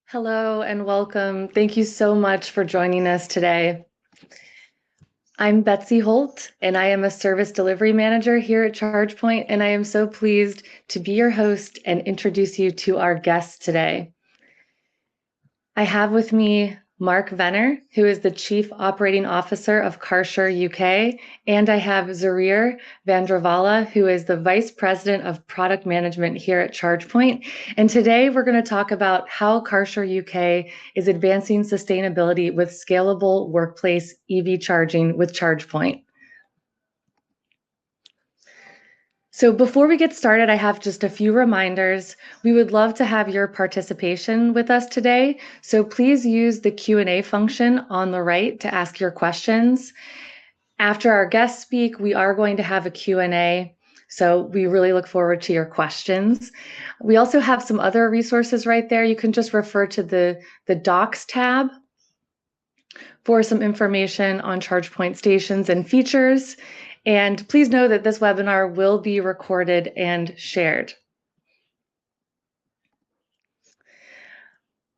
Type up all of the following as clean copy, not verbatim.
Hello and welcome. Thank you so much for joining us today. I'm Betsy Holt, and I am a service delivery manager here at ChargePoint, and I am so pleased to be your host and introduce you to our guests today. I have with me Mark Venner, who is the Chief Operating Officer of Kärcher UK, and I have Zarir Vandravala, who is the Vice President of Product Management here at ChargePoint. And today we're going to talk about how Kärcher UK is advancing sustainability with scalable workplace EV charging with ChargePoint. So before we get started, I have just a few reminders. We would love to have your participation with us today. So please use the Q&A function on the right to ask your questions. After our guests speak, we are going to have a Q&A. So we really look forward to your questions. We also have some other resources right there. You can just refer to the Docs tab for some information on ChargePoint stations and features. And please know that this webinar will be recorded and shared.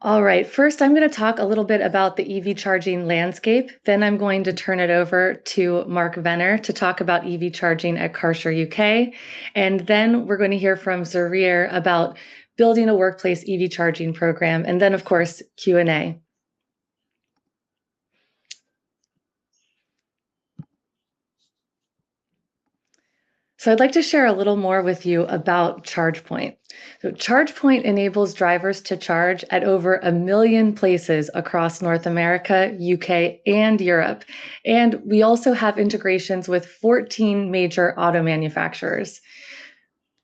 All right, first I'm going to talk a little bit about the EV charging landscape. Then I'm going to turn it over to Mark Venner to talk about EV charging at Kärcher UK. And then we're going to hear from Zarir about building a workplace EV charging program. And then, of course, Q&A. So I'd like to share a little more with you about ChargePoint. So ChargePoint enables drivers to charge at over 1 million places across North America, UK, and Europe. And we also have integrations with 14 major auto manufacturers.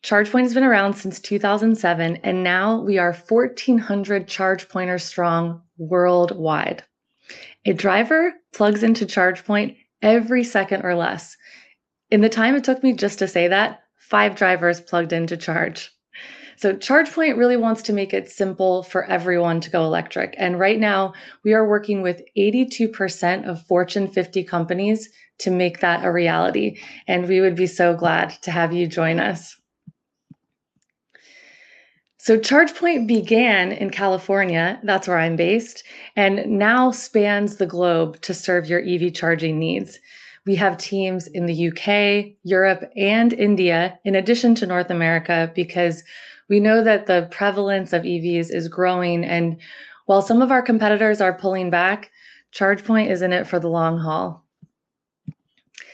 ChargePoint has been around since 2007, and now we are 1,400 ChargePointers strong worldwide. A driver plugs into ChargePoint every second or less. In the time it took me just to say that, 5 drivers plugged in to charge. So ChargePoint really wants to make it simple for everyone to go electric. And right now, we are working with 82% of Fortune 50 companies to make that a reality. And we would be so glad to have you join us. So ChargePoint began in California, that's where I'm based, and now spans the globe to serve your EV charging needs. We have teams in the UK, Europe, and India, in addition to North America, because we know that the prevalence of EVs is growing. And while some of our competitors are pulling back, ChargePoint is in it for the long haul.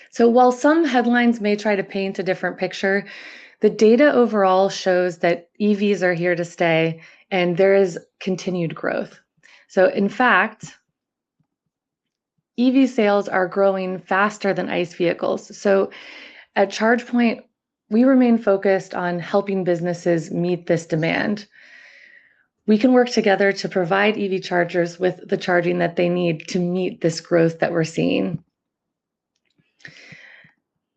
So while some headlines may try to paint a different picture, the data overall shows that EVs are here to stay and there is continued growth. So in fact, EV sales are growing faster than ICE vehicles. So at ChargePoint, we remain focused on helping businesses meet this demand. We can work together to provide EV chargers with the charging that they need to meet this growth that we're seeing.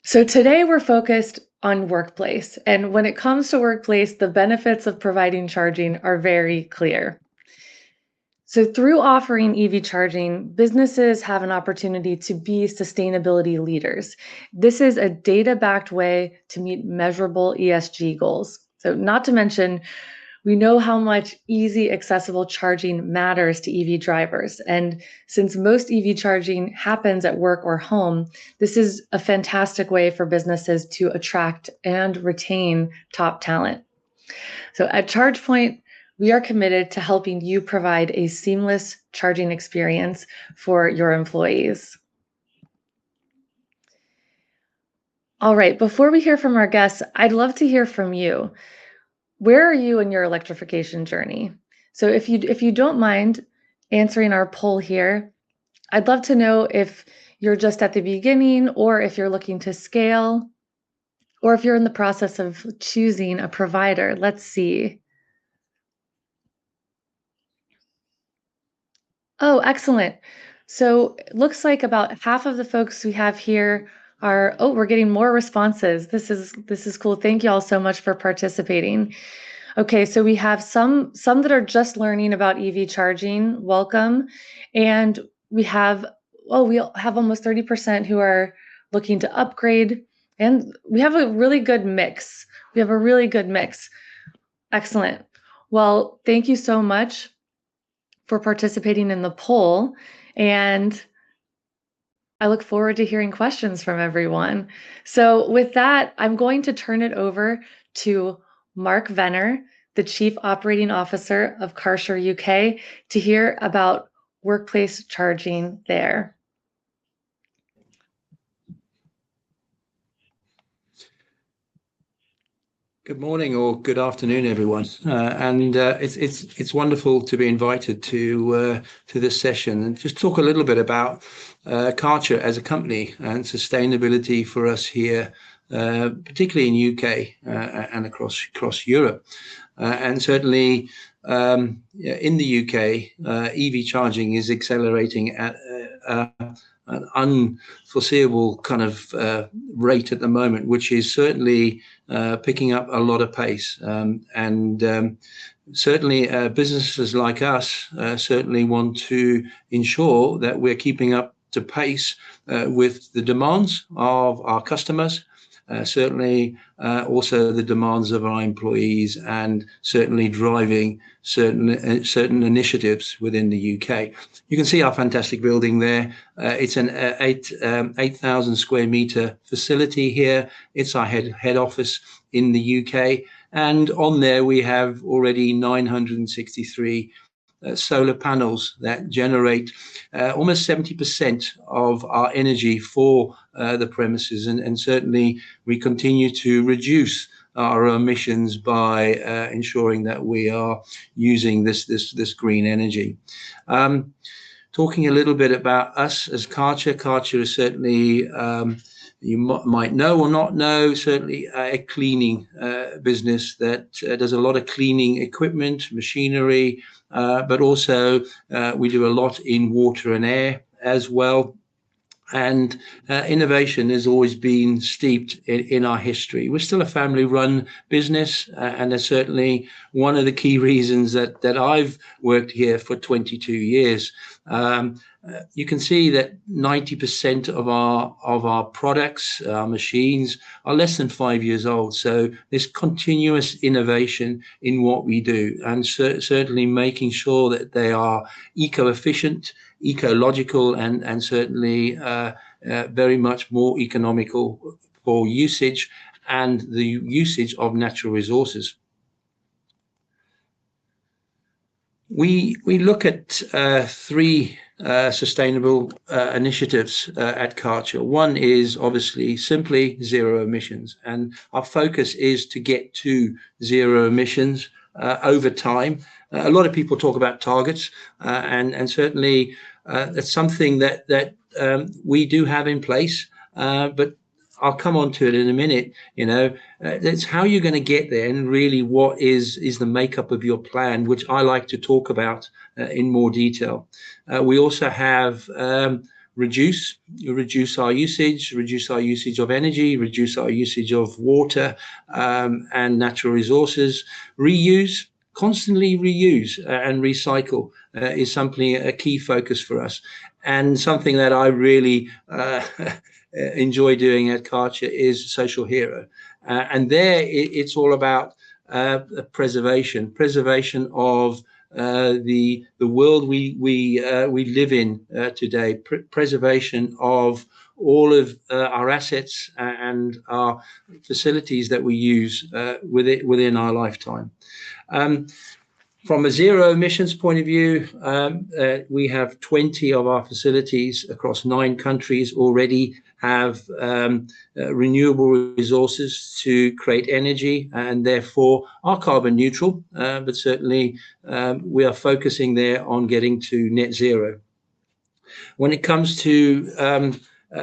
So today we're focused on workplace. And when it comes to workplace, the benefits of providing charging are very clear. So through offering EV charging, businesses have an opportunity to be sustainability leaders. This is a data-backed way to meet measurable ESG goals. So not to mention, we know how much easy, accessible charging matters to EV drivers. And since most EV charging happens at work or home, this is a fantastic way for businesses to attract and retain top talent. So at ChargePoint, we are committed to helping you provide a seamless charging experience for your employees. All right, before we hear from our guests, I'd love to hear from you. Where are you in your electrification journey? So if you don't mind answering our poll here, I'd love to know if you're just at the beginning or if you're looking to scale or if you're in the process of choosing a provider. Let's see. Oh, excellent. So it looks like about half of the folks we have here are, oh, we're getting more responses. This is cool. Thank you all so much for participating. Okay, so we have some that are just learning about EV charging. Welcome. And we have almost 30% who are looking to upgrade. And we have a really good mix. Excellent. Well, thank you so much. for participating in the poll. And I look forward to hearing questions from everyone. So with that, I'm going to turn it over to Mark Venner, the Chief Operating Officer of Kärcher UK, to hear about workplace charging there. Good morning or good afternoon, everyone. It's wonderful to be invited to this session and just talk a little bit about Kärcher as a company and sustainability for us here, particularly in UK and across Europe, and certainly in the UK, EV charging is accelerating at an unforeseeable kind of rate at the moment, which is certainly picking up a lot of pace. Certainly businesses like us certainly want to ensure that we're keeping up to pace with the demands of our customers, certainly also the demands of our employees, and certainly driving certain initiatives within the UK. You can see our fantastic building there. It's an 8,000 square meter facility here. It's our head office in the UK, and on there we have already 963 solar panels that generate almost 70% of our energy for the premises, and certainly we continue to reduce our emissions by ensuring that we are using this green energy. Talking a little bit about us as Kärcher. Kärcher is certainly, you might know or not know, certainly a cleaning business that does a lot of cleaning equipment, machinery, but also we do a lot in water and air as well. And innovation has always been steeped in our history. We're still a family-run business, and that's certainly one of the key reasons that I've worked here for 22 years. You can see that 90% of our products, our machines, are less than 5 years old. So there's continuous innovation in what we do, and certainly making sure that they are eco-efficient, ecological, and certainly very much more economical for usage and the usage of natural resources. We look at three sustainable initiatives at Kärcher. One is obviously simply zero emissions, and our focus is to get to zero emissions over time. A lot of people talk about targets, and certainly that's something that we do have in place, but I'll come on to it in a minute. That's how you're going to get there, and really what is the makeup of your plan, which I like to talk about in more detail. We also have reduce our usage of energy, reduce our usage of water and natural resources, constantly reuse and recycle is something, a key focus for us, and something that I really enjoy doing at Kärcher is social hero, and there it's all about preservation of the world we live in today, preservation of all of our assets and our facilities that we use within our lifetime. From a zero emissions point of view, we have 20 of our facilities across 9 countries already have renewable resources to create energy, and therefore are carbon neutral, but certainly we are focusing there on getting to net zero. When it comes to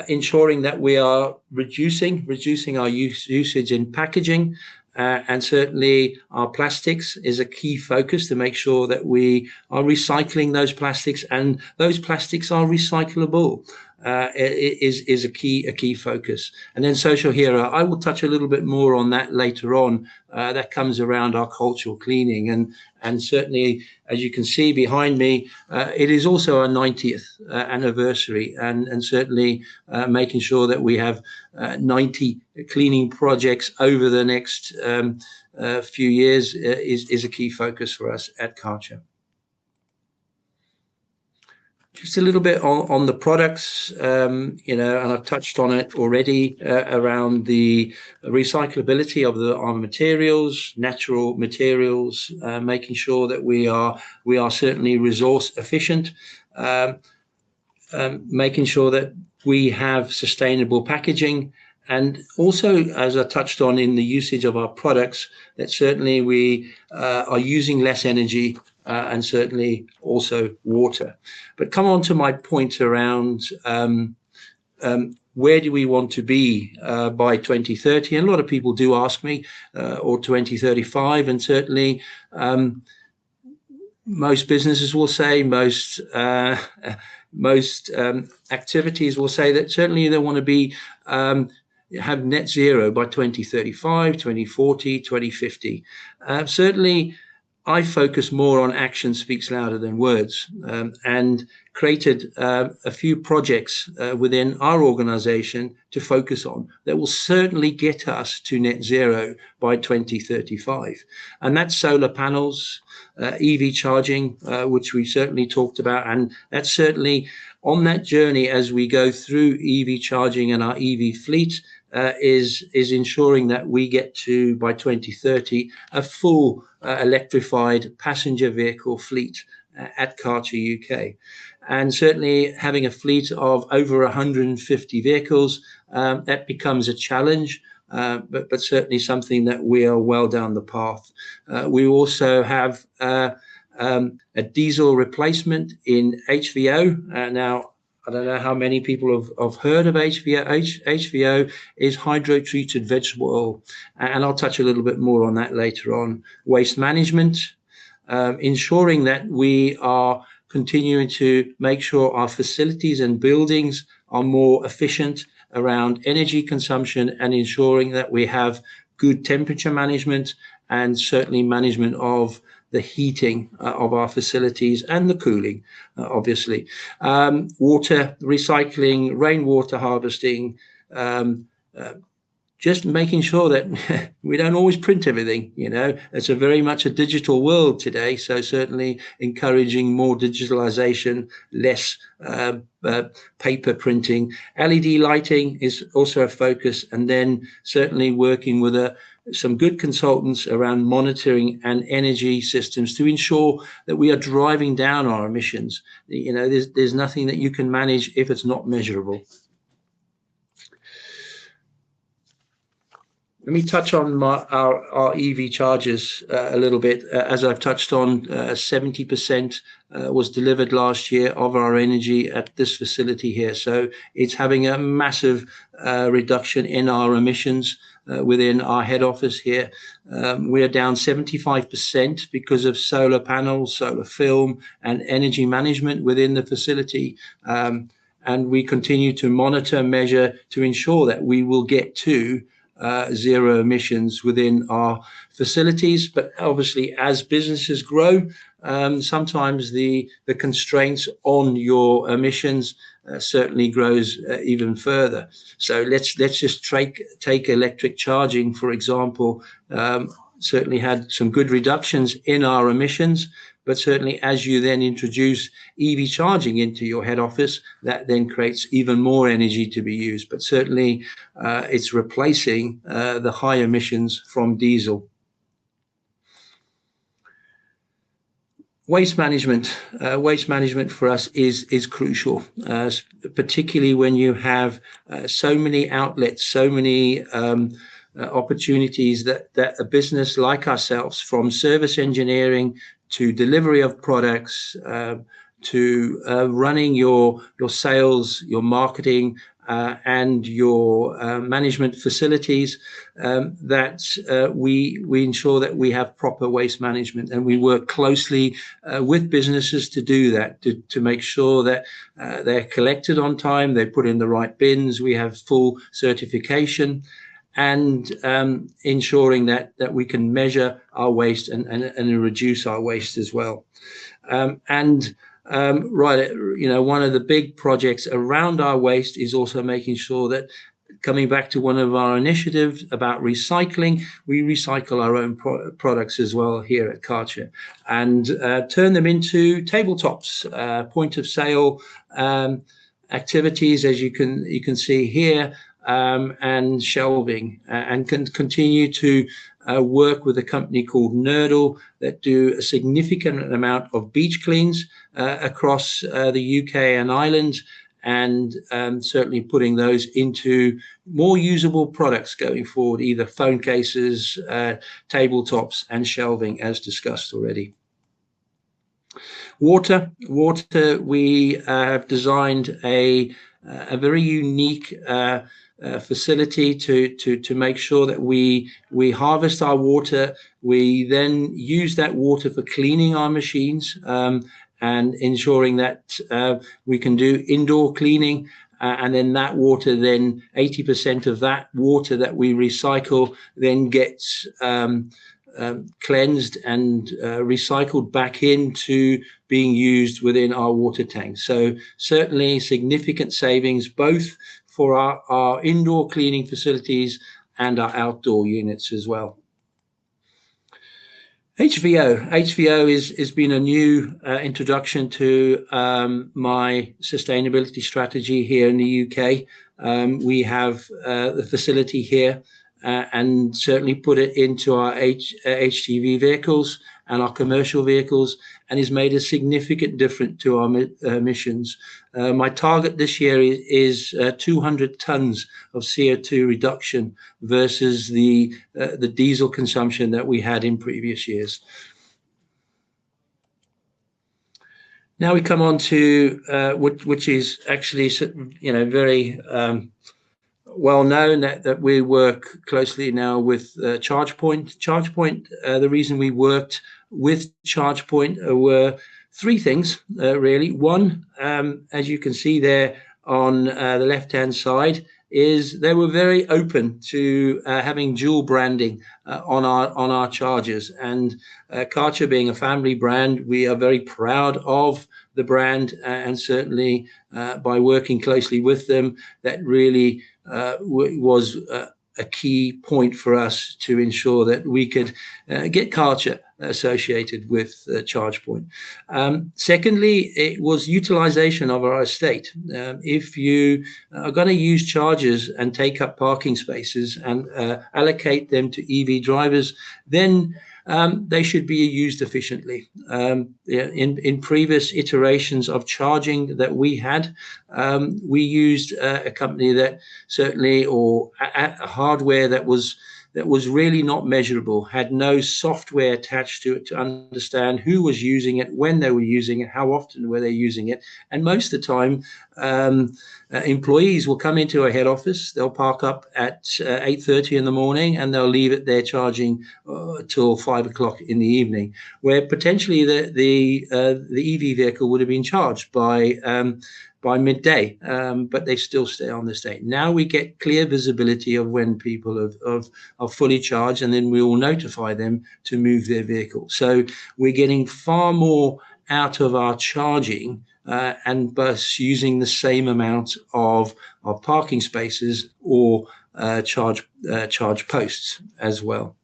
ensuring that we are reducing our usage in packaging, and certainly our plastics is a key focus to make sure that we are recycling those plastics, and those plastics are recyclable. Is a key focus. And then social hero, I will touch a little bit more on that later on. That comes around our cultural cleaning, and certainly, as you can see behind me, it is also our 90th anniversary, and certainly making sure that we have 90 cleaning projects over the next few years is a key focus for us at Kärcher. Just a little bit on the products, you know, and I've touched on it already around the recyclability of our materials, natural materials, making sure that we are certainly resource efficient, making sure that we have sustainable packaging, and also, as I touched on in the usage of our products, that certainly we are using less energy and certainly also water. But come on to my point around where do we want to be by 2030? And a lot of people do ask me, or 2035, and certainly most businesses will say, most activities will say that certainly they want to be have net zero by 2035, 2040, 2050. Certainly, I focus more on action speaks louder than words, and created a few projects within our organization to focus on that will certainly get us to net zero by 2035. And that's solar panels, EV charging, which we certainly talked about. And that's certainly on that journey as we go through EV charging and our EV fleet, is ensuring that we get to, by 2030, a full electrified passenger vehicle fleet at Kärcher UK. And certainly having a fleet of over 150 vehicles, that becomes a challenge, but certainly something that we are well down the path. We also have a diesel replacement in HVO. Now, I don't know how many people have heard of HVO. HVO is hydro-treated vegetable oil, and I'll touch a little bit more on that later on. Waste management, ensuring that we are continuing to make sure our facilities and buildings are more efficient around energy consumption, and ensuring that we have good temperature management and certainly management of the heating of our facilities and the cooling, obviously. Water recycling, rainwater harvesting, just making sure that we don't always print everything. You know, it's a very much a digital world today. So certainly encouraging more digitalization, less paper printing. LED lighting is also a focus, and then certainly working with some good consultants around monitoring and energy systems to ensure that we are driving down our emissions. You know, there's nothing that you can manage if it's not measurable. Let me touch on our EV chargers a little bit. As I've touched on, 70% was delivered last year of our energy at this facility here. So it's having a massive reduction in our emissions within our head office here. We are down 75% because of solar panels, solar film, and energy management within the facility. And we continue to monitor, measure to ensure that we will get to zero emissions within our facilities. But obviously, as businesses grow, sometimes the constraints on your emissions certainly grows even further. So let's just take electric charging, for example. Certainly had some good reductions in our emissions, but certainly as you then introduce EV charging into your head office, that then creates even more energy to be used. But certainly it's replacing the high emissions from diesel. Waste management. Waste management for us is crucial, particularly when you have so many outlets, so many opportunities that a business like ourselves, from service engineering to delivery of products, to running your sales, your marketing, and your management facilities, that we ensure that we have proper waste management, and we work closely with businesses to do that, to make sure that they're collected on time, they're put in the right bins, we have full certification, and ensuring that we can measure our waste and reduce our waste as well. Right, you know, one of the big projects around our waste is also making sure that coming back to one of our initiatives about recycling, we recycle our own products as well here at Kärcher, and turn them into tabletops, point of sale activities, as you can see here, and shelving, and can continue to work with a company called Nerdle that do a significant amount of beach cleans across the UK and Ireland, and certainly putting those into more usable products going forward, either phone cases, tabletops, and shelving, as discussed already. Water, we have designed a very unique facility to make sure that we harvest our water. We then use that water for cleaning our machines, and ensuring that we can do indoor cleaning, and then that water, then 80% of that water that we recycle then gets cleansed and recycled back into being used within our water tanks. So certainly significant savings, both for our indoor cleaning facilities and our outdoor units as well. HVO has been a new introduction to my sustainability strategy here in the UK. We have the facility here, and certainly put it into our HGV vehicles and our commercial vehicles, and has made a significant difference to our emissions. My target this year is 200 tons of CO2 reduction versus the diesel consumption that we had in previous years. Now we come on to which is actually, very well known, that we work closely now with ChargePoint. ChargePoint, the reason we worked with ChargePoint were three things, really. One, as you can see there on the left-hand side, is they were very open to having dual branding on our chargers. And Kärcher being a family brand, we are very proud of the brand, and certainly by working closely with them, that really was a key point for us to ensure that we could get Kärcher associated with ChargePoint. Secondly, it was utilization of our estate. If you are going to use chargers and take up parking spaces and allocate them to EV drivers, then they should be used efficiently. In previous iterations of charging that we had, we used a company that certainly, or a hardware that was really not measurable, had no software attached to it to understand who was using it, when they were using it, how often were they using it. And most of the time, employees will come into a head office, they'll park up at 8:30 in the morning, and they'll leave it there charging till 5 o'clock in the evening, where potentially the EV vehicle would have been charged by midday, but they still stay on the state. Now we get clear visibility of when people are fully charged, and then we will notify them to move their vehicle. So we're getting far more out of our charging, and bus using the same amount of parking spaces or charge posts as well.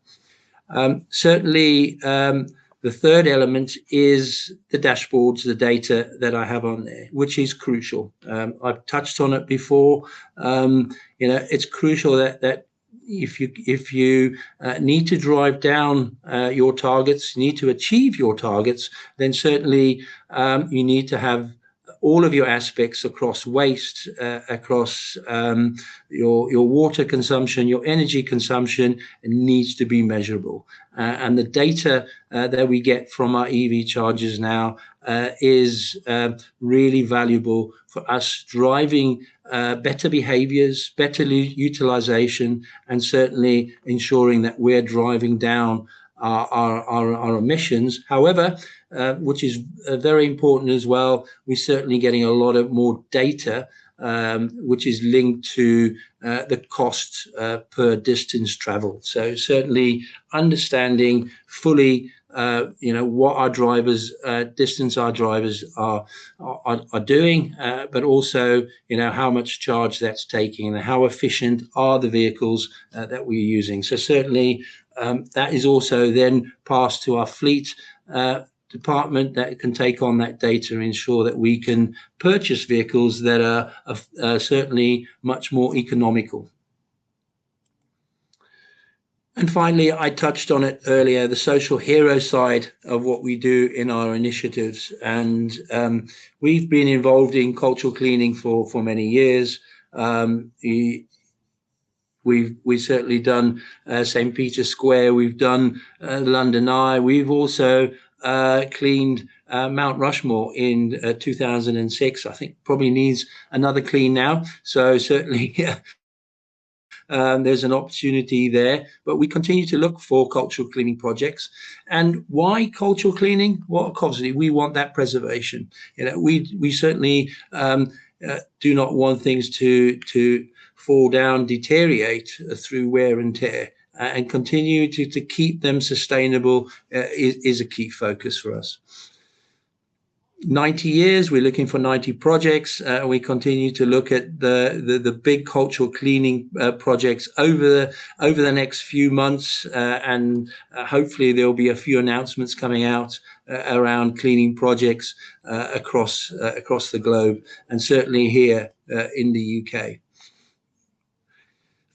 Certainly, the third element is the dashboards, the data that I have on there, which is crucial. I've touched on it before. It's crucial that if you need to drive down your targets, need to achieve your targets, then certainly you need to have all of your aspects across waste, across your water consumption, your energy consumption, needs to be measurable. And the data that we get from our EV chargers now is really valuable for us driving better behaviors, better utilization, and certainly ensuring that we're driving down our emissions. However, which is very important as well, we're certainly getting a lot of more data, which is linked to the cost per distance traveled. So certainly understanding fully what our drivers, distance our drivers are doing, but also, how much charge that's taking and how efficient are the vehicles that we're using. So certainly that is also then passed to our fleet department that can take on that data and ensure that we can purchase vehicles that are certainly much more economical. And finally, I touched on it earlier, the social hero side of what we do in our initiatives. And we've been involved in cultural cleaning for many years. We've certainly done St. Peter's Square. We've done London Eye. We've also cleaned Mount Rushmore in 2006. I think probably needs another clean now. So certainly there's an opportunity there, but we continue to look for cultural cleaning projects. And why cultural cleaning? Well, obviously we want that preservation. We certainly do not want things to fall down, deteriorate through wear and tear, and continue to keep them sustainable is a key focus for us. 90 years, we're looking for 90 projects. We continue to look at the big cultural cleaning projects over the next few months, and hopefully there will be a few announcements coming out around cleaning projects across the globe, and certainly here in the UK.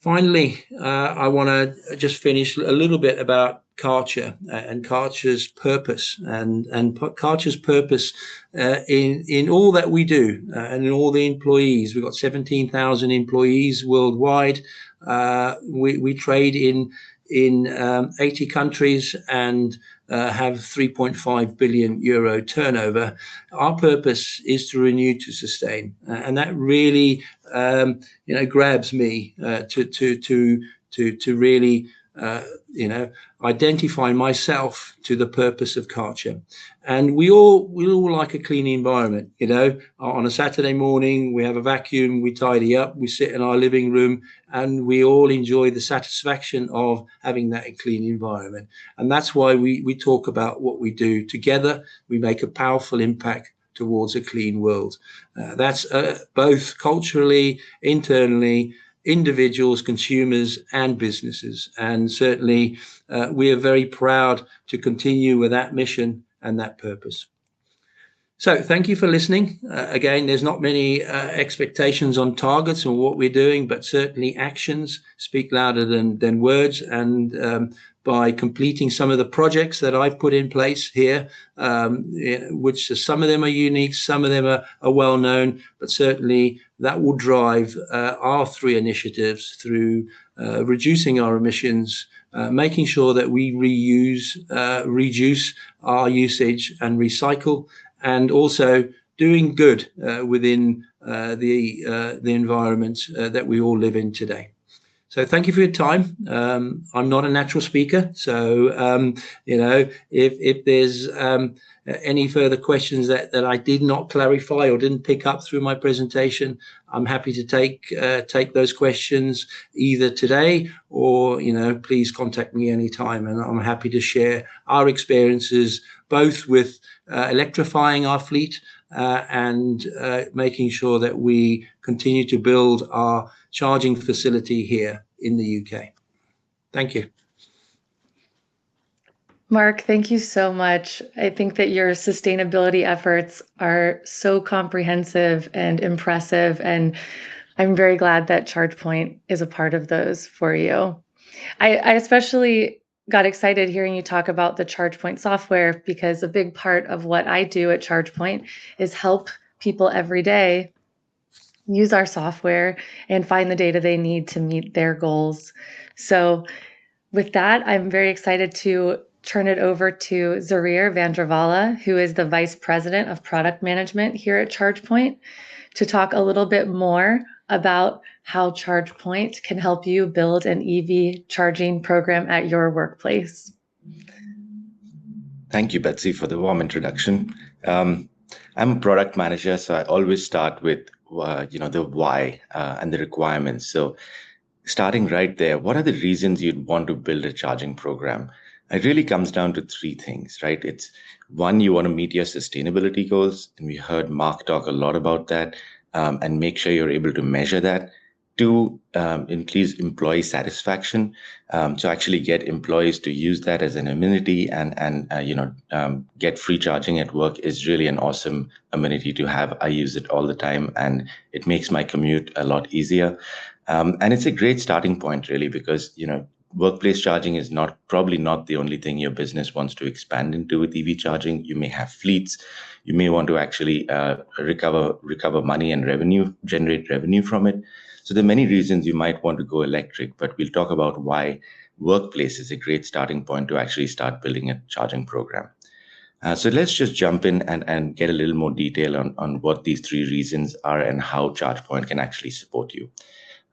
Finally, I want to just finish a little bit about Kärcher and Kärcher's purpose, and Kärcher's purpose in all that we do and in all the employees. We've got 17,000 employees worldwide. We trade in 80 countries and have 3.5 billion euro turnover. Our purpose is to renew to sustain, and that really grabs me to really identify myself to the purpose of Kärcher. And we all like a clean environment. On a Saturday morning, we have a vacuum, we tidy up, we sit in our living room, and we all enjoy the satisfaction of having that clean environment. And that's why we talk about what we do together. We make a powerful impact towards a clean world. That's both culturally, internally, individuals, consumers, and businesses. And certainly we are very proud to continue with that mission and that purpose. So thank you for listening. Again, there's not many expectations on targets or what we're doing, but certainly actions speak louder than words. And by completing some of the projects that I've put in place here, which some of them are unique, some of them are well known, but certainly that will drive our three initiatives through reducing our emissions, making sure that we reduce our usage and recycle, and also doing good within the environment that we all live in today. So thank you for your time. I'm not a natural speaker, so if there's any further questions that I did not clarify or didn't pick up through my presentation, I'm happy to take those questions either today or please contact me anytime, and I'm happy to share our experiences both with electrifying our fleet and making sure that we continue to build our charging facility here in the UK. Thank you. Mark, thank you so much. I think that your sustainability efforts are so comprehensive and impressive, and I'm very glad that ChargePoint is a part of those for you. I especially got excited hearing you talk about the ChargePoint software, because a big part of what I do at ChargePoint is help people every day use our software and find the data they need to meet their goals. So with that, I'm very excited to turn it over to Rcher van der Walle, who is the Vice President of Product Management here at ChargePoint, to talk a little bit more about how ChargePoint can help you build an EV charging program at your workplace. Thank you, Betsy, for the warm introduction. I'm a product manager, so I always start with the why and the requirements. So starting right there, what are the reasons you'd want to build a charging program? It really comes down to three things, right? It's one, you want to meet your sustainability goals, and we heard Mark talk a lot about that, and make sure you're able to measure that. Two, increase employee satisfaction, to actually get employees to use that as an amenity, and get free charging at work is really an awesome amenity to have. I use it all the time, and it makes my commute a lot easier. And it's a great starting point, really, because workplace charging is probably not the only thing your business wants to expand into with EV charging. You may have fleets. You may want to actually recover money and generate revenue from it. So there are many reasons you might want to go electric, but we'll talk about why workplace is a great starting point to actually start building a charging program. So let's just jump in and get a little more detail on what these three reasons are and how ChargePoint can actually support you.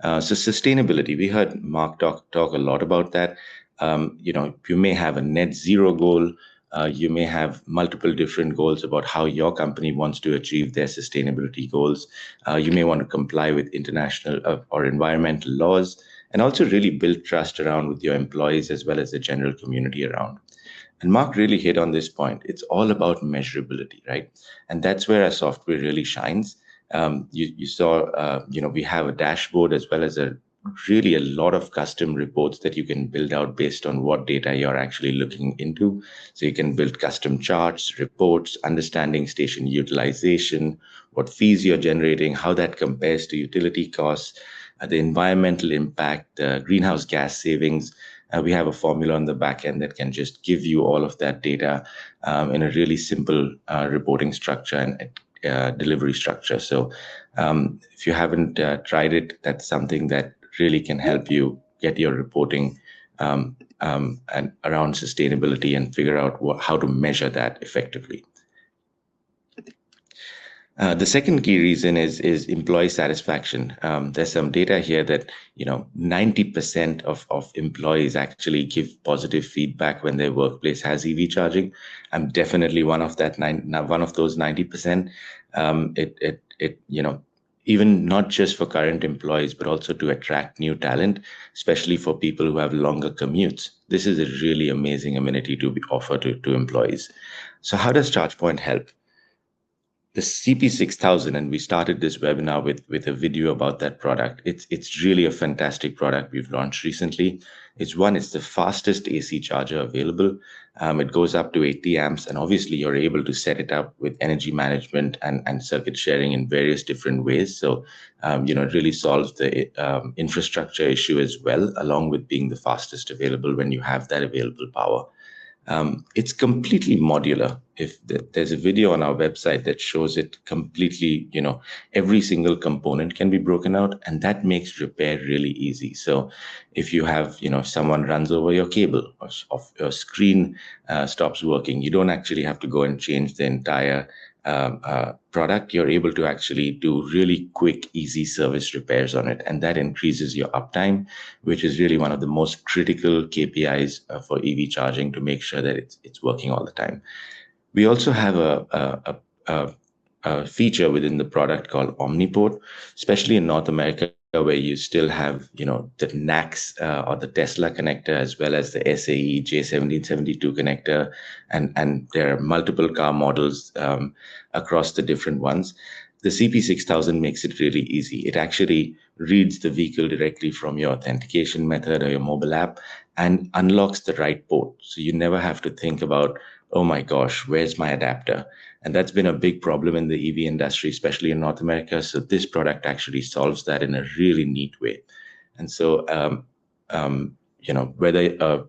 So sustainability, we heard Mark talk a lot about that. You may have a net zero goal. You may have multiple different goals about how your company wants to achieve their sustainability goals. You may want to comply with international or environmental laws, and also really build trust around with your employees as well as the general community around. And Mark really hit on this point. It's all about measurability, right? And that's where our software really shines. You saw, we have a dashboard as well as really a lot of custom reports that you can build out based on what data you're actually looking into. So you can build custom charts, reports, understanding station utilization, what fees you're generating, how that compares to utility costs, the environmental impact, greenhouse gas savings. We have a formula on the back end that can just give you all of that data in a really simple reporting structure and delivery structure. So if you haven't tried it, that's something that really can help you get your reporting and around sustainability and figure out how to measure that effectively. The second key reason is employee satisfaction. There's some data here that 90% of employees actually give positive feedback when their workplace has EV charging. I'm definitely one of those 90%. Even not just for current employees, but also to attract new talent, especially for people who have longer commutes. This is a really amazing amenity to be offered to employees. So how does ChargePoint help? The CP6000, and we started this webinar with a video about that product. It's really a fantastic product we've launched recently. It's the fastest AC charger available. It goes up to 80 amps, and obviously you're able to set it up with energy management and circuit sharing in various different ways. So, it really solves the infrastructure issue as well, along with being the fastest available when you have that available power. It's completely modular. There's a video on our website that shows it completely, every single component can be broken out, and that makes repair really easy. So if you have, someone runs over your cable or your screen stops working, you don't actually have to go and change the entire product. You're able to actually do really quick, easy service repairs on it. And that increases your uptime, which is really one of the most critical KPIs for EV charging to make sure that it's working all the time. We also have a feature within the product called Omniport, especially in North America, where you still have, the NACS or the Tesla connector, as well as the SAE J1772 connector, and there are multiple car models across the different ones. The CP6000 makes it really easy. It actually reads the vehicle directly from your authentication method or your mobile app and unlocks the right port. So you never have to think about, oh my gosh, where's my adapter? And that's been a big problem in the EV industry, especially in North America. So this product actually solves that in a really neat way. And so, whether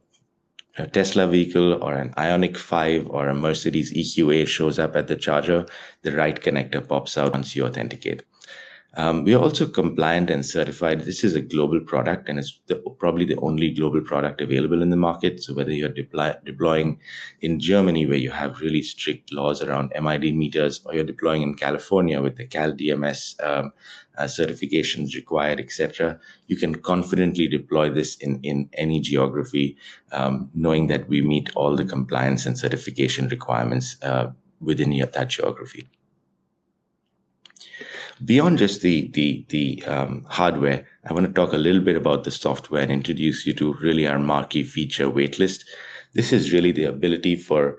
a Tesla vehicle or an Ioniq 5 or a Mercedes EQA shows up at the charger, the right connector pops out once you authenticate. We are also compliant and certified. This is a global product, and it's probably the only global product available in the market. So whether you're deploying in Germany, where you have really strict laws around MID meters, or you're deploying in California with the Cal DMS certifications required, etc., you can confidently deploy this in any geography, knowing that we meet all the compliance and certification requirements within that geography. Beyond just the hardware, I want to talk a little bit about the software and introduce you to really our marquee feature, Waitlist. This is really the ability for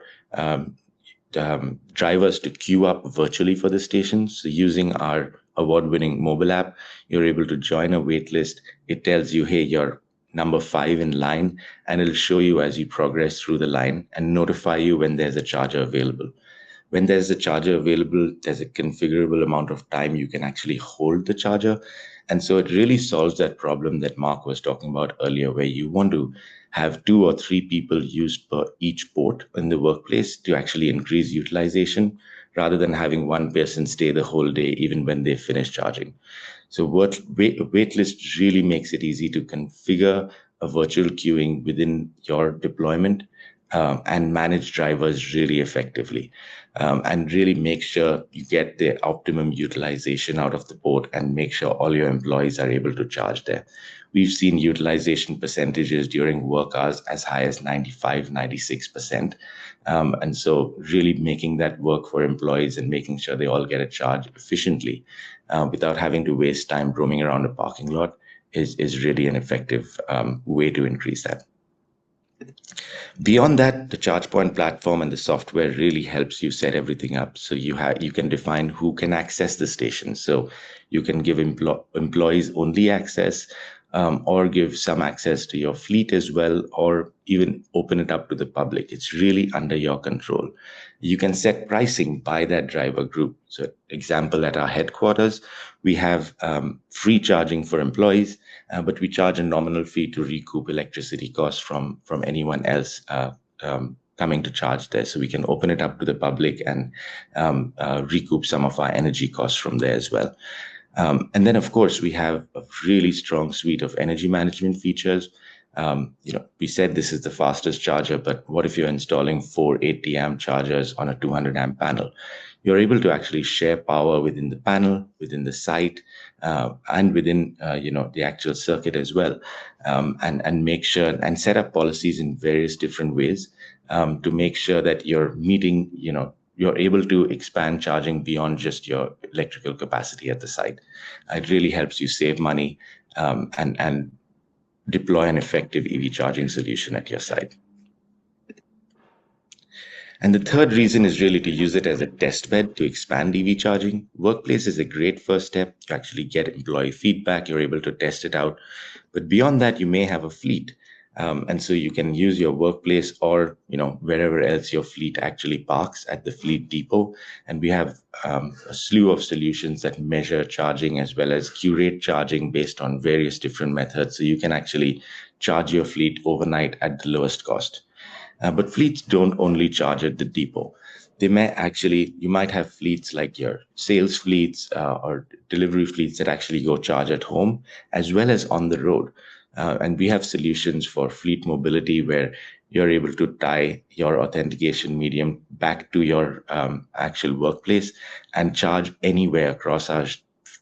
drivers to queue up virtually for the stations. So using our award-winning mobile app, you're able to join a wait list. It tells you, hey, you're number 5 in line, and it'll show you as you progress through the line and notify you when there's a charger available. When there's a charger available, there's a configurable amount of time you can actually hold the charger. And so it really solves that problem that Mark was talking about earlier, where you want to have 2 or 3 people used per each port in the workplace to actually increase utilization, rather than having one person stay the whole day, even when they finish charging. So waitlist really makes it easy to configure a virtual queuing within your deployment, and manage drivers really effectively, and really make sure you get the optimum utilization out of the port and make sure all your employees are able to charge there. We've seen utilization percentages during work hours as high as 95, 96%. And so really making that work for employees and making sure they all get a charge efficiently, without having to waste time roaming around a parking lot is really an effective way to increase that. Beyond that, the ChargePoint platform and the software really helps you set everything up. So you can define who can access the station. So you can give employees only access, or give some access to your fleet as well, or even open it up to the public. It's really under your control. You can set pricing by that driver group. So example, at our headquarters, we have free charging for employees, but we charge a nominal fee to recoup electricity costs from anyone else coming to charge there. So we can open it up to the public and recoup some of our energy costs from there as well. And then, of course, we have a really strong suite of energy management features. We said this is the fastest charger, but what if you're installing 4 80-amp chargers on a 200-amp panel? You're able to actually share power within the panel, within the site, and within the actual circuit as well, and make sure and set up policies in various different ways to make sure that you're meeting, you're able to expand charging beyond just your electrical capacity at the site. It really helps you save money and deploy an effective EV charging solution at your site. And the third reason is really to use it as a test bed to expand EV charging. Workplace is a great first step to actually get employee feedback. You're able to test it out. But beyond that, you may have a fleet. And so you can use your workplace or wherever else your fleet actually parks at the fleet depot. And we have a slew of solutions that measure charging as well as curate charging based on various different methods. So you can actually charge your fleet overnight at the lowest cost. But fleets don't only charge at the depot. You might have fleets like your sales fleets or delivery fleets that actually go charge at home as well as on the road. And we have solutions for fleet mobility where you're able to tie your authentication medium back to your actual workplace and charge anywhere across our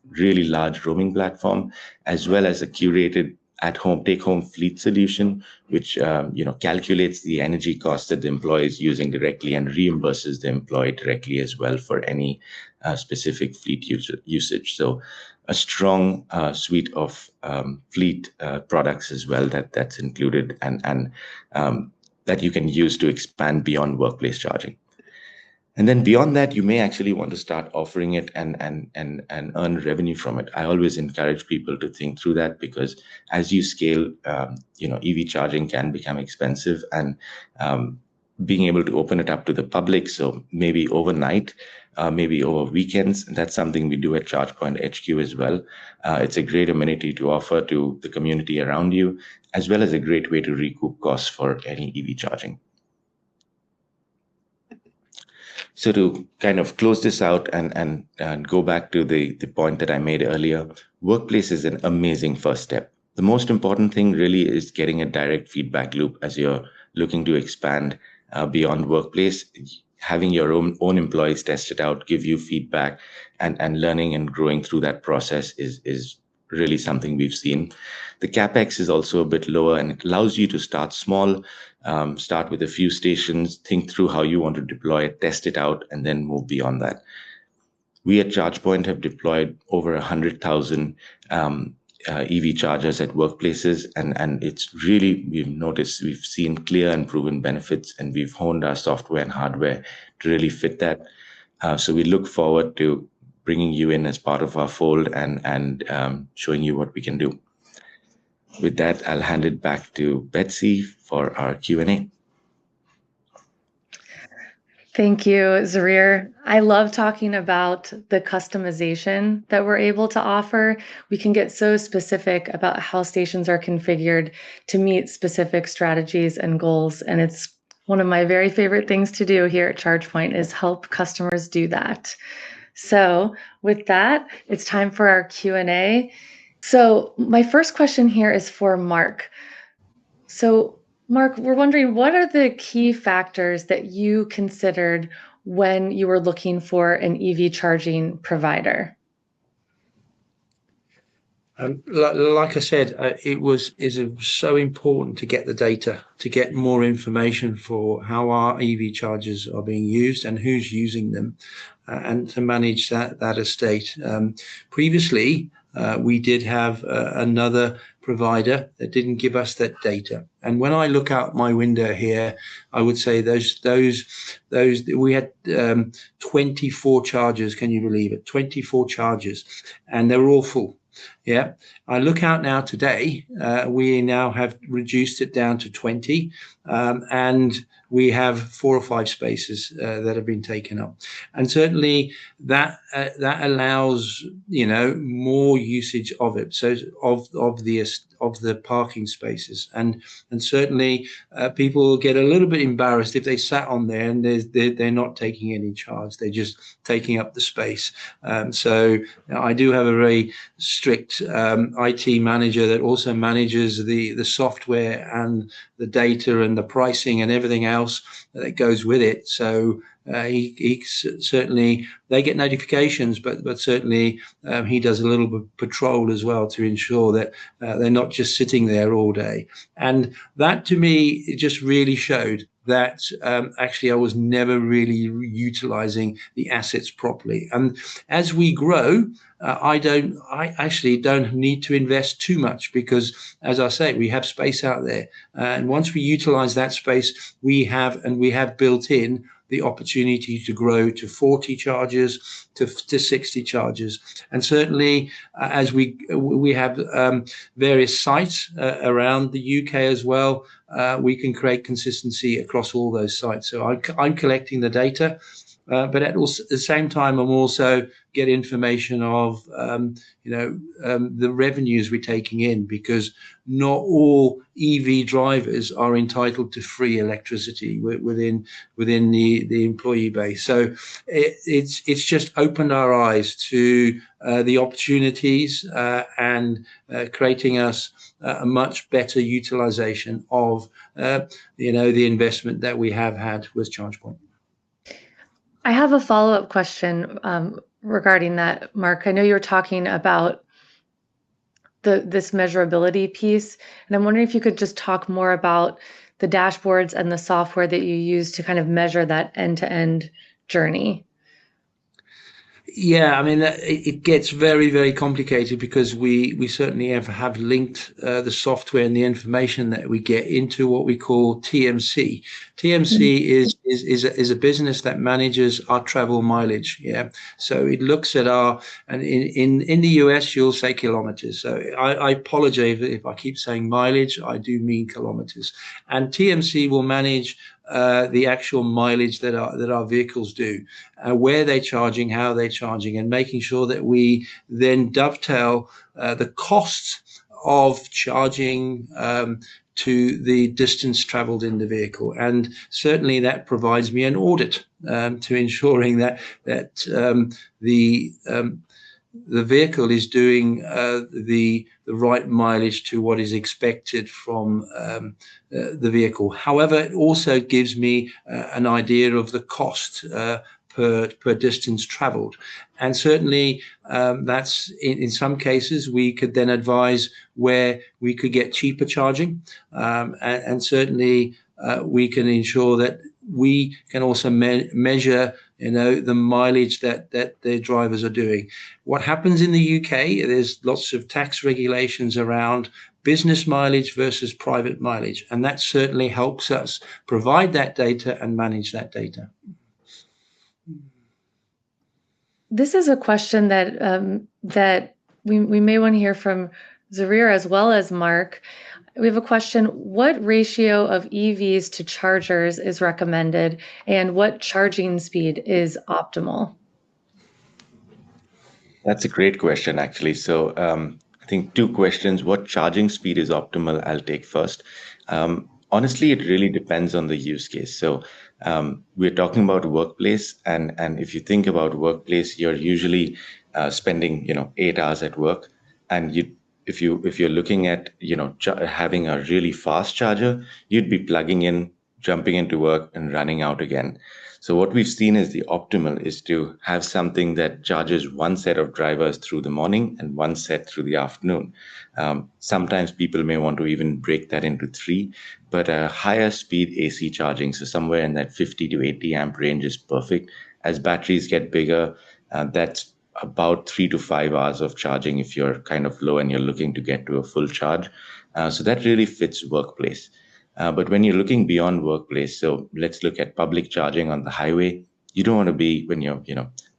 really large roaming platform, as well as a curated at-home take-home fleet solution, which calculates the energy cost that the employee is using directly and reimburses the employee directly as well for any specific fleet usage. So a strong suite of fleet products as well that's included and that you can use to expand beyond workplace charging. And then beyond that, you may actually want to start offering it and earn revenue from it. I always encourage people to think through that, because as you scale, EV charging can become expensive, and being able to open it up to the public, so maybe overnight, maybe over weekends, that's something we do at ChargePoint HQ as well. It's a great amenity to offer to the community around you, as well as a great way to recoup costs for any EV charging. So to kind of close this out and go back to the point that I made earlier, workplace is an amazing first step. The most important thing really is getting a direct feedback loop as you're looking to expand beyond workplace. Having your own employees test it out, give you feedback, and learning and growing through that process is really something we've seen. The CapEx is also a bit lower, and it allows you to start small, start with a few stations, think through how you want to deploy it, test it out, and then move beyond that. We at ChargePoint have deployed over 100,000 EV chargers at workplaces, and it's really, we've seen clear and proven benefits, and we've honed our software and hardware to really fit that. So we look forward to bringing you in as part of our fold and showing you what we can do. With that, I'll hand it back to Betsy for our Q&A. Thank you, Zarir. I love talking about the customization that we're able to offer. We can get so specific about how stations are configured to meet specific strategies and goals. And it's one of my very favorite things to do here at ChargePoint is help customers do that. So with that, it's time for our Q&A. So my first question here is for Mark. So Mark, we're wondering, what are the key factors that you considered when you were looking for an EV charging provider? Like I said, is so important to get the data, to get more information for how our EV chargers are being used and who's using them, and to manage that estate. Previously, we did have another provider that didn't give us that data. And when I look out my window here, I would say those we had 24 chargers. Can you believe it? 24 chargers, and they're all full. Yeah, I look out now today, we now have reduced it down to 20, and we have 4 or 5 spaces that have been taken up. And certainly that allows, more usage of it. So of the parking spaces, and certainly people get a little bit embarrassed if they sat on there and they're not taking any charge. They're just taking up the space. So I do have a very strict IT manager that also manages the software and the data and the pricing and everything else that goes with it. So he certainly, they get notifications, but certainly he does a little bit of patrol as well to ensure that they're not just sitting there all day. And that to me, it just really showed that actually I was never really utilizing the assets properly. And as we grow, I actually don't need to invest too much because, as I say, we have space out there. And once we utilize that space, we have built in the opportunity to grow to 40 chargers, to 60 chargers. And certainly as we have various sites around the UK as well, we can create consistency across all those sites. So I'm collecting the data, but at the same time, I'm also get information of the revenues we're taking in, because not all EV drivers are entitled to free electricity within the employee base. So it's just opened our eyes to the opportunities and creating us a much better utilization of the investment that we have had with ChargePoint. I have a follow-up question regarding that, Mark. I know you're talking about this measurability piece, and I'm wondering if you could just talk more about the dashboards and the software that you use to kind of measure that end-to-end journey. Yeah, I mean, it gets very, very complicated because we certainly have linked the software and the information that we get into what we call TMC. TMC is a business that manages our travel mileage. Yeah, so it looks at and in the US you'll say kilometers. So I apologize if I keep saying mileage. I do mean kilometers. And TMC will manage the actual mileage that our vehicles do, where they're charging, how they're charging, and making sure that we then dovetail the costs of charging to the distance traveled in the vehicle. And certainly that provides me an audit to ensuring that the vehicle is doing the right mileage to what is expected from the vehicle. However, it also gives me an idea of the cost per distance traveled. And certainly that's in some cases we could then advise where we could get cheaper charging, and certainly we can ensure that we can also measure the mileage that their drivers are doing. What happens in the UK, there's lots of tax regulations around business mileage versus private mileage, and that certainly helps us provide that data and manage that data. This is a question that we may want to hear from Zarir as well as Mark. We have a question: what ratio of EVs to chargers is recommended, and what charging speed is optimal? That's a great question, actually. So I think two questions. What charging speed is optimal? I'll take first. Honestly, it really depends on the use case. So we're talking about workplace, and if you think about workplace, you're usually spending 8 hours at work, and if you're looking at having a really fast charger, you'd be plugging in, jumping into work, and running out again. So what we've seen is the optimal is to have something that charges one set of drivers through the morning and one set through the afternoon. Sometimes people may want to even break that into 3, but a higher speed AC charging, so somewhere in that 50 to 80 amp range, is perfect. As batteries get bigger, that's about 3 to 5 hours of charging if you're kind of low and you're looking to get to a full charge. So that really fits workplace. But when you're looking beyond workplace, so let's look at public charging on the highway. You don't want to be, when you're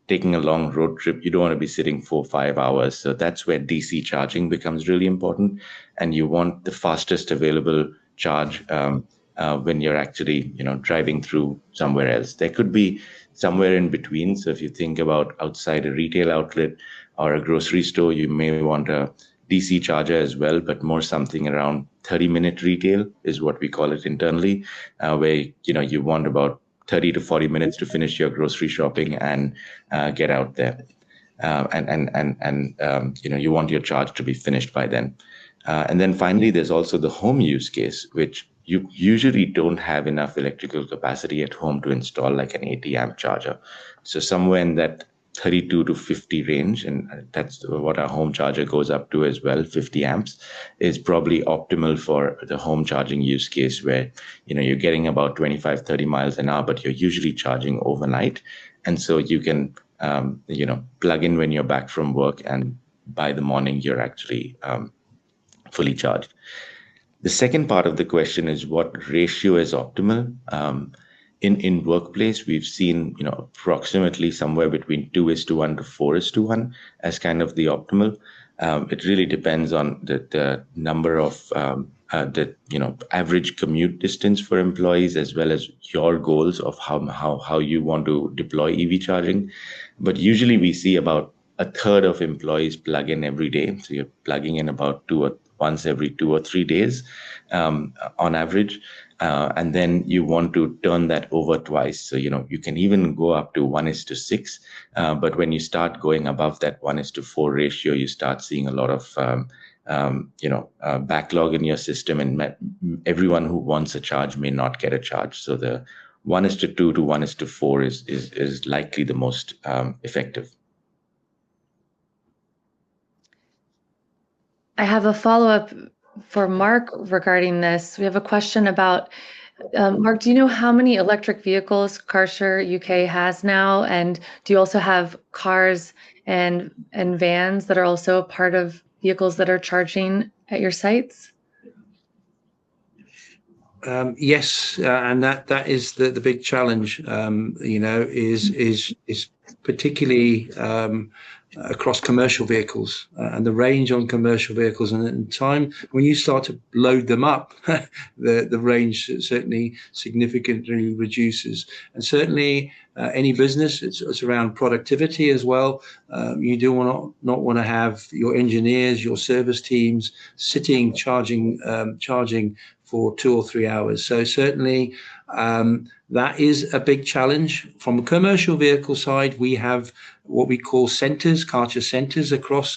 taking a long road trip, you don't want to be sitting 4 or 5 hours. So that's where DC charging becomes really important, and you want the fastest available charge when you're actually driving through somewhere else. There could be somewhere in between. So if you think about outside a retail outlet or a grocery store, you may want a DC charger as well, but more something around 30-minute retail is what we call it internally, where you want about 30 to 40 minutes to finish your grocery shopping and get out there, you want your charge to be finished by then. And then finally, there's also the home use case, which you usually don't have enough electrical capacity at home to install like an 80 amp charger. So somewhere in that 32 to 50 range, and that's what our home charger goes up to as well, 50 amps, is probably optimal for the home charging use case, where you're getting about 25, 30 miles an hour, but you're usually charging overnight. And so you can plug in when you're back from work, and by the morning you're actually fully charged. The second part of the question is what ratio is optimal. In workplace, we've seen approximately somewhere between 2:1 to 4:1 as kind of the optimal. It really depends on the number of the average commute distance for employees, as well as your goals of how you want to deploy EV charging. But usually we see about a third of employees plug in every day. So you're plugging in about once every 2 or 3 days on average. And then you want to turn that over twice. So, you can even go up to 1:6. But when you start going above that 1:4 ratio, you start seeing a lot of, backlog in your system, and everyone who wants a charge may not get a charge. So the 1:2 to 1:4 is likely the most effective. I have a follow-up for Mark regarding this. We have a question about, Mark, do you know how many electric vehicles Kärcher UK has now? And do you also have cars and vans that are also a part of vehicles that are charging at your sites? Yes, and that is the big challenge. Is particularly across commercial vehicles, and the range on commercial vehicles, and in time when you start to load them up, the range certainly significantly reduces. And certainly any business, it's around productivity as well. You do not want to have your engineers, your service teams sitting charging for 2 or 3 hours. So certainly that is a big challenge. From a commercial vehicle side, we have what we call centres, Kärcher centres across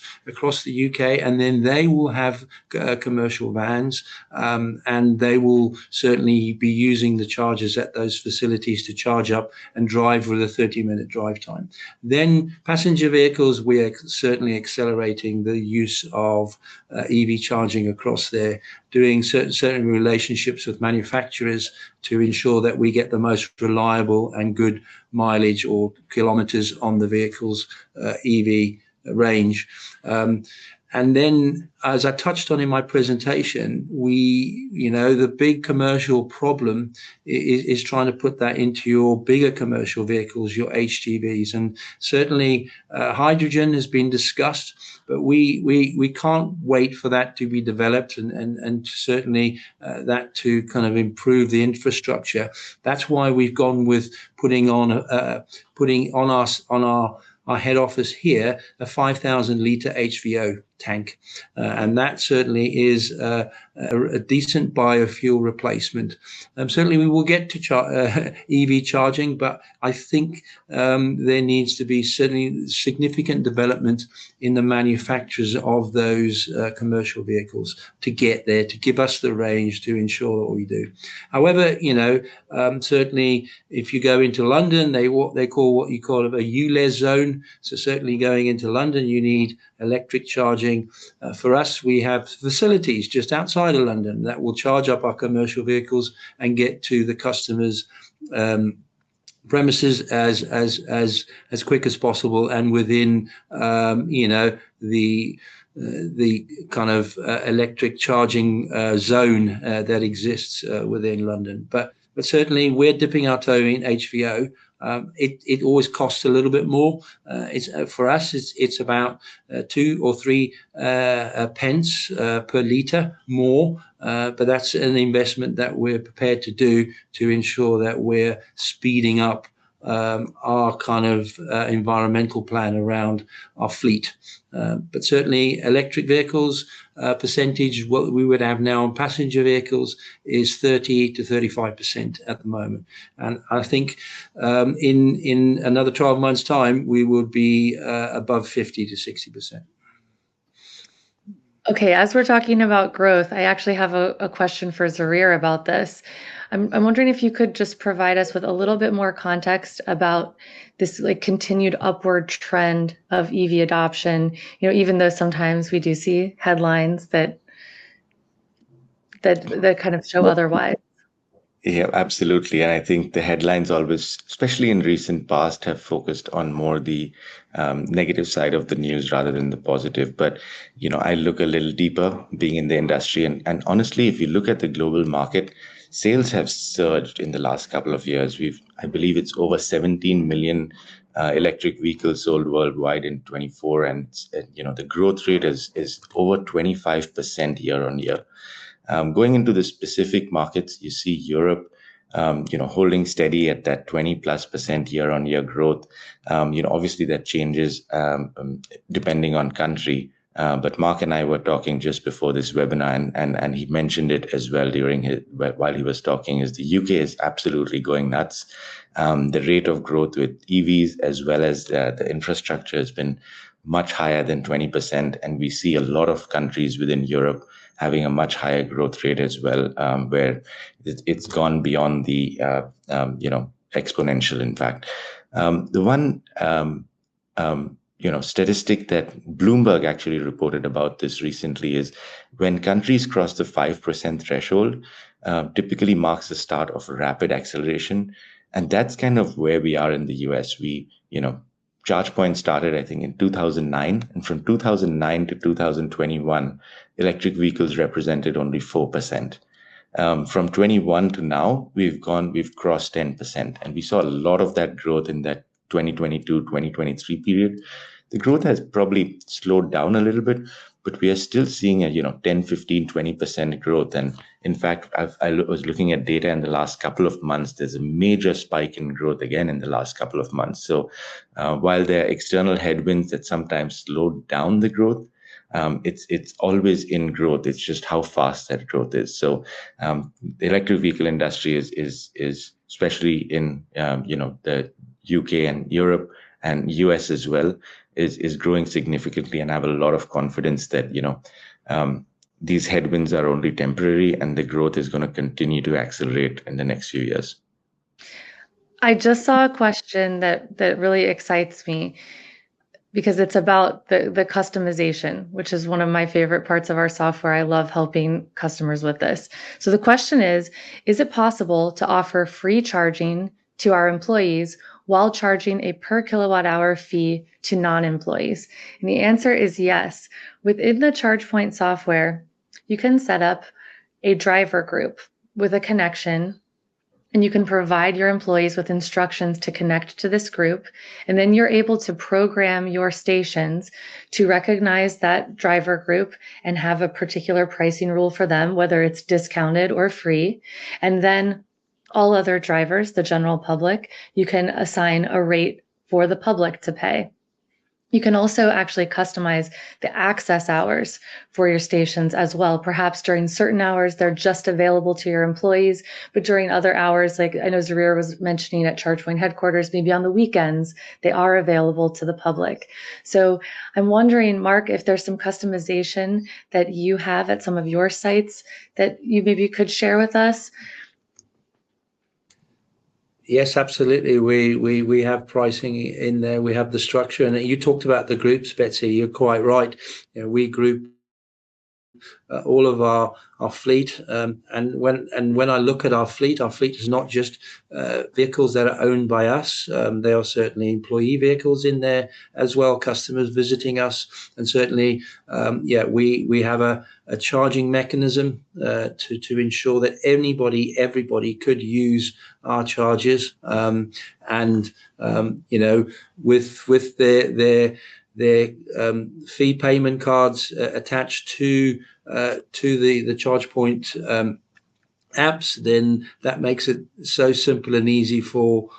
the UK, and then they will have commercial vans, and they will certainly be using the chargers at those facilities to charge up and drive with a 30-minute drive time. Then passenger vehicles, we are certainly accelerating the use of EV charging across there, doing certain relationships with manufacturers to ensure that we get the most reliable and good mileage or kilometers on the vehicle's EV range. And then, as I touched on in my presentation, the big commercial problem is trying to put that into your bigger commercial vehicles, your HGVs. And certainly hydrogen has been discussed, but we can't wait for that to be developed and certainly that to kind of improve the infrastructure. That's why we've gone with putting on our head office here a 5,000 litre HVO tank, and that certainly is a decent biofuel replacement. Certainly we will get to EV charging, but I think there needs to be certainly significant development in the manufacturers of those commercial vehicles to get there, to give us the range to ensure that we do. However, certainly if you go into London, they call what you call a ULEZ zone. So certainly going into London, you need electric charging. For us, we have facilities just outside of London that will charge up our commercial vehicles and get to the customers' premises as quick as possible and within the kind of electric charging zone that exists within London. But certainly we're dipping our toe in HVO. It always costs a little bit more. For us, it's about 2 or 3 pence per litre more, but that's an investment that we're prepared to do to ensure that we're speeding up our kind of environmental plan around our fleet. But certainly electric vehicles percentage, what we would have now on passenger vehicles is 30 to 35% at the moment. And I think in another 12 months time, we will be above 50 to 60%. Okay, as we're talking about growth, I actually have a question for rcher about this. I'm wondering if you could just provide us with a little bit more context about this continued upward trend of EV adoption, even though sometimes we do see headlines that kind of show otherwise. Yeah, absolutely. And I think the headlines always, especially in recent past, have focused on more the negative side of the news rather than the positive. But, I look a little deeper being in the industry. And honestly, if you look at the global market, sales have surged in the last couple of years. I believe it's over 17 million electric vehicles sold worldwide in 24. And, the growth rate is over 25% year on year. Going into the specific markets, you see Europe, holding steady at that 20+% year-on-year growth. Obviously that changes depending on country. But Mark and I were talking just before this webinar, and he mentioned it as well while he was talking. Is the UK is absolutely going nuts. The rate of growth with EVs as well as the infrastructure has been much higher than 20%, and we see a lot of countries within Europe having a much higher growth rate as well, where it's gone beyond the exponential. In fact, the one statistic that Bloomberg actually reported about this recently is when countries cross the 5% threshold, typically marks the start of rapid acceleration, and that's kind of where we are in the US. ChargePoint started, I think, in 2009, and from 2009 to 2021, electric vehicles represented only 4%. From 21 to now, we've crossed 10%, and we saw a lot of that growth in that 2022, 2023 period. The growth has probably slowed down a little bit, but we are still seeing a 10, 15, 20% growth. And in fact, I was looking at data in the last couple of months. There's a major spike in growth again in the last couple of months. So while there are external headwinds that sometimes slow down the growth, it's always in growth. It's just how fast that growth is. So the electric vehicle industry is especially in the UK and Europe and US as well, is growing significantly, and I have a lot of confidence that these headwinds are only temporary and the growth is going to continue to accelerate in the next few years. I just saw a question that really excites me. because it's about the customization, which is one of my favorite parts of our software. I love helping customers with this. So the question is it possible to offer free charging to our employees while charging a per kilowatt hour fee to non-employees? And the answer is yes. Within the ChargePoint software, you can set up a driver group with a connection, and you can provide your employees with instructions to connect to this group. And then you're able to program your stations to recognize that driver group and have a particular pricing rule for them, whether it's discounted or free. And then all other drivers, the general public, you can assign a rate for the public to pay. You can also actually customize the access hours for your stations as well. Perhaps during certain hours, they're just available to your employees, but during other hours, like I know Zarir was mentioning at ChargePoint headquarters, maybe on the weekends, they are available to the public. So I'm wondering, Mark, if there's some customization that you have at some of your sites that you maybe could share with us. Yes, absolutely. We have pricing in there. We have the structure, and you talked about the groups, Betsy. You're quite right. We group all of our fleet, and when I look at our fleet is not just vehicles that are owned by us. There are certainly employee vehicles in there as well, customers visiting us, and certainly we have a charging mechanism to ensure that everybody could use our chargers, and with their fee payment cards attached to the ChargePoint apps, then that makes it so simple and easy for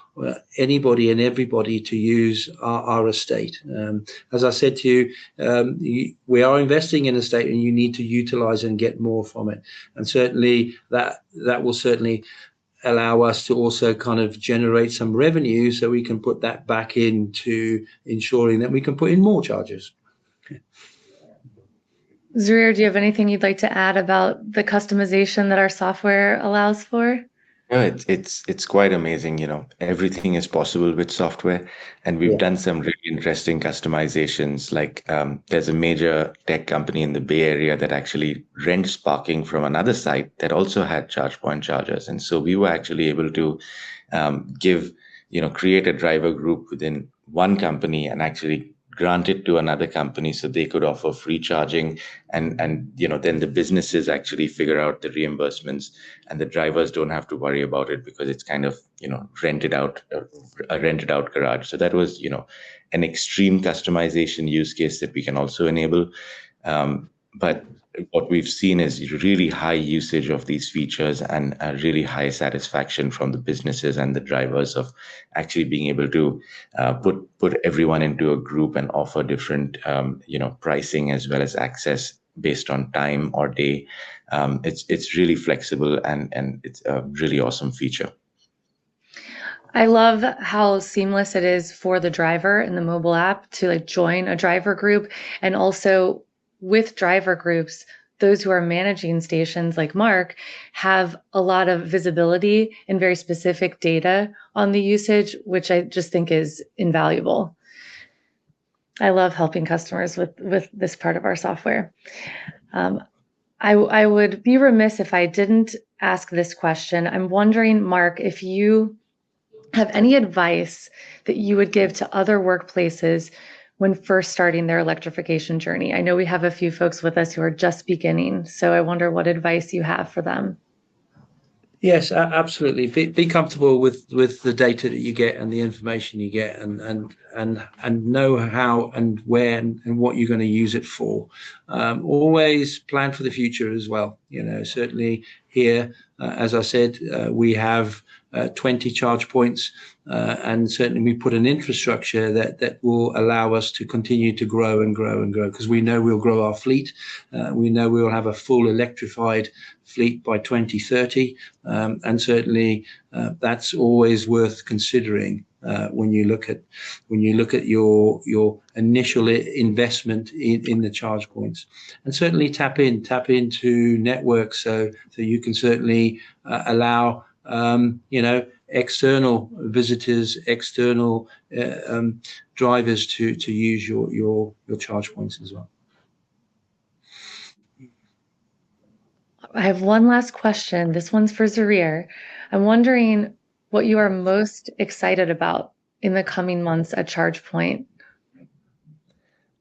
anybody and everybody to use our estate. As I said to you, we are investing in estate, and you need to utilize and get more from it. And certainly that will certainly allow us to also kind of generate some revenue, so we can put that back into ensuring that we can put in more chargers. Zarir, do you have anything you'd like to add about the customization that our software allows for? No, it's quite amazing. Everything is possible with software, and we've done some really interesting customizations. Like there's a major tech company in the Bay Area that actually rents parking from another site that also had ChargePoint chargers, and so we were actually able to create a driver group within one company and actually grant it to another company so they could offer free charging, and then the businesses actually figure out the reimbursements, and the drivers don't have to worry about it because it's kind of rented out, a rented out garage. So that was an extreme customization use case that we can also enable, but what we've seen is really high usage of these features and a really high satisfaction from the businesses and the drivers of actually being able to put everyone into a group and offer different pricing as well as access based on time or day. It's really flexible, and it's a really awesome feature. I love how seamless it is for the driver in the mobile app to join a driver group, and also with driver groups, those who are managing stations like Mark have a lot of visibility and very specific data on the usage, which I just think is invaluable. I love helping customers with this part of our software. I would be remiss if I didn't ask this question. I'm wondering, Mark, if you have any advice that you would give to other workplaces when first starting their electrification journey. I know we have a few folks with us who are just beginning, so I wonder what advice you have for them. Yes, absolutely. Be comfortable with the data that you get and the information you get, and know how and where and what you're going to use it for. Always plan for the future as well. Certainly here, as I said, we have 20 charge points, and certainly we put an infrastructure that will allow us to continue to grow and grow and grow, because we know we'll grow our fleet. We know we'll have a full electrified fleet by 2030, and certainly that's always worth considering when you look at your initial investment in the charge points. And certainly tap into networks so you can certainly allow external visitors, external drivers to use your charge points as well. I have one last question. This one's for Zarir. I'm wondering what you are most excited about in the coming months at ChargePoint.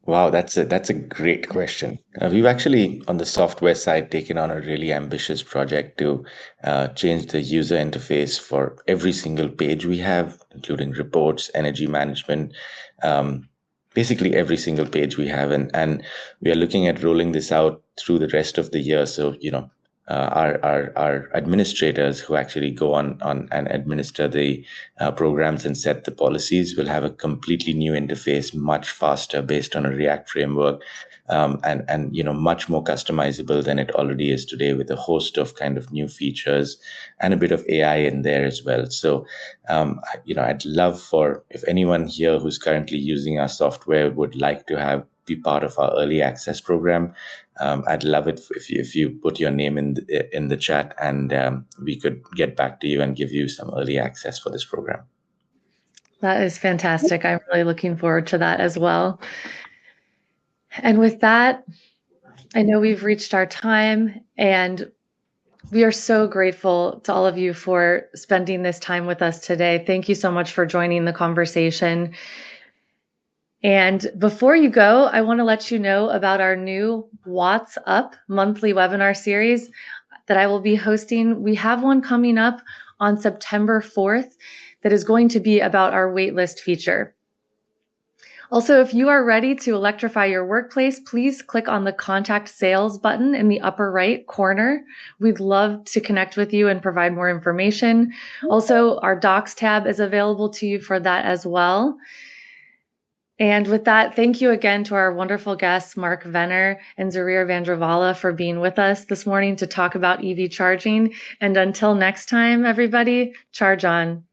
Wow, that's a great question. We've actually, on the software side, taken on a really ambitious project to change the user interface for every single page we have, including reports, energy management, basically every single page we have, and we are looking at rolling this out through the rest of the year. So our administrators who actually go on and administer the programs and set the policies will have a completely new interface, much faster, based on a React framework, and much more customizable than it already is today, with a host of kind of new features and a bit of AI in there as well. So I'd love for, if anyone here who's currently using our software would like to be part of our early access program, I'd love it if you put your name in the chat, and we could get back to you and give you some early access for this program. That is fantastic. I'm really looking forward to that as well. And with that, I know we've reached our time, and we are so grateful to all of you for spending this time with us today. Thank you so much for joining the conversation. And before you go, I want to let you know about our new What's Up monthly webinar series that I will be hosting. We have one coming up on September 4th that is going to be about our waitlist feature. Also, if you are ready to electrify your workplace, please click on the Contact Sales button in the upper right corner. We'd love to connect with you and provide more information. Also, our Docs tab is available to you for that as well. And with that, thank you again to our wonderful guests, Mark Venner and Zarir Vandravala, for being with us this morning to talk about EV charging. And until next time, everybody, charge on.